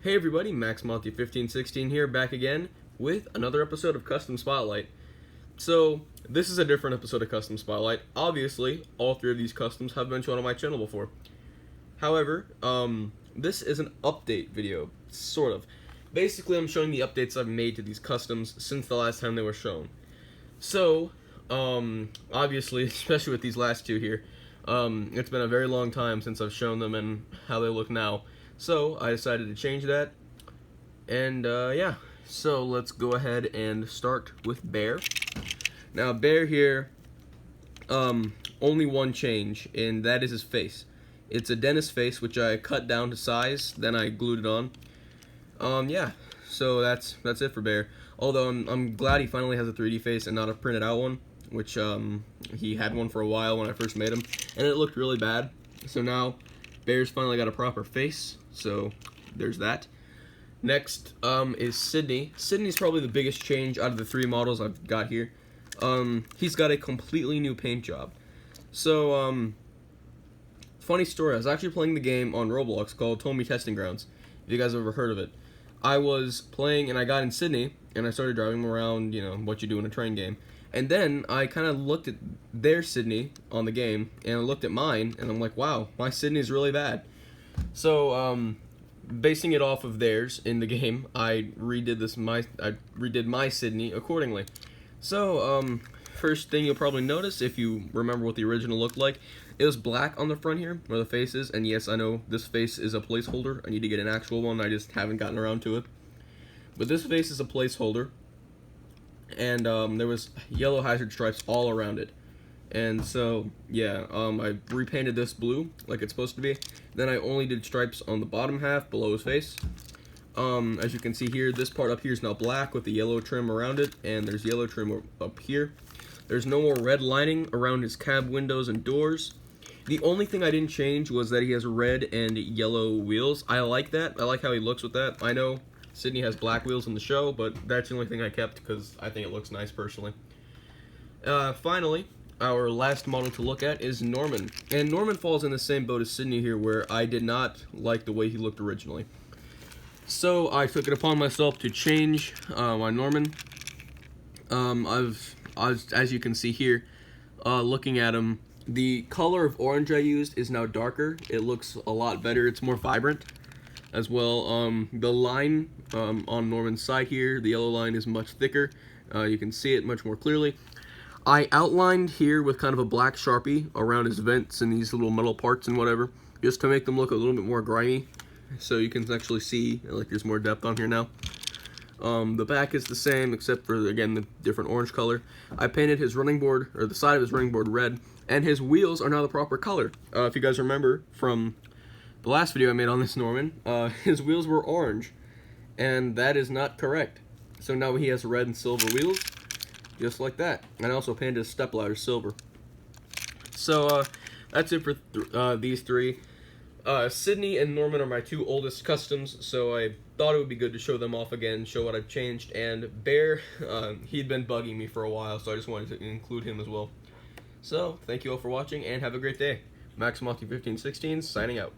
Hey everybody, MaxMonty1516 here, back again with another episode of Custom Spotlight. So, this is a different episode of Custom Spotlight. Obviously, all three of these customs have been shown on my channel before. However, this is an update video, sort of. Basically, I'm showing the updates I've made to these customs since the last time they were shown. So, obviously, especially with these last two here, it's been a very long time since I've shown them and how they look now. So, I decided to change that, and yeah, so let's go ahead and start with Bear. Now, Bear here, only one change, and that is his face. It's a dentist face, which I cut down to size, then I glued it on. Yeah, so that's it for Bear. Although, I'm glad he finally has a 3D face and not a printed out one, which, he had one for a while when I first made him, and it looked really bad. So now, Bear's finally got a proper face, so there's that. Next is Sidney. Sidney's probably the biggest change out of the three models I've got here. He's got a completely new paint job. So, funny story, I was actually playing the game on Roblox called Tomy Testing Grounds, if you guys have ever heard of it. I was playing and I got in Sidney, and I started driving him around, you know, what you do in a train game. And then I kind of looked at their Sidney on the game, and I looked at mine, and I'm like, wow, my Sidney's really bad. So, basing it off of theirs in the game, I redid my Sidney accordingly. So, first thing you'll probably notice, if you remember what the original looked like, it was black on the front here, where the face is, and yes, I know this face is a placeholder. I need to get an actual one, I just haven't gotten around to it. But this face is a placeholder, and there was yellow hazard stripes all around it. And so, yeah, I repainted this blue, like it's supposed to be. Then I only did stripes on the bottom half, below his face. As you can see here, this part up here is now black with the yellow trim around it, and there's yellow trim up here. There's no more red lining around his cab windows and doors. The only thing I didn't change was that he has red and yellow wheels. I like that. I like how he looks with that. I know Sidney has black wheels in the show, but that's the only thing I kept because I think it looks nice personally. Finally, our last model to look at is Norman. And Norman falls in the same boat as Sidney here, where I did not like the way he looked originally. So I took it upon myself to change my Norman. As you can see here, looking at him, the color of orange I used is now darker. It looks a lot better. It's more vibrant as well. The line on Norman's side here, the yellow line is much thicker. You can see it much more clearly. I outlined here with kind of a black Sharpie around his vents and these little metal parts and whatever, just to make them look a little bit more grimy. So you can actually see, like, there's more depth on here now. The back is the same, except for, again, the different orange color. I painted his running board, or the side of his running board, red, and his wheels are now the proper color. If you guys remember from the last video I made on this Norman, his wheels were orange, and that is not correct. So now he has red and silver wheels, just like that. And I also painted his step ladder silver. So, that's it for these three. Sidney and Norman are my two oldest customs, so I thought it would be good to show them off again, show what I've changed. And Bear, he'd been bugging me for a while, so I just wanted to include him as well. So, thank you all for watching, and have a great day. MaxMonty1516 signing out.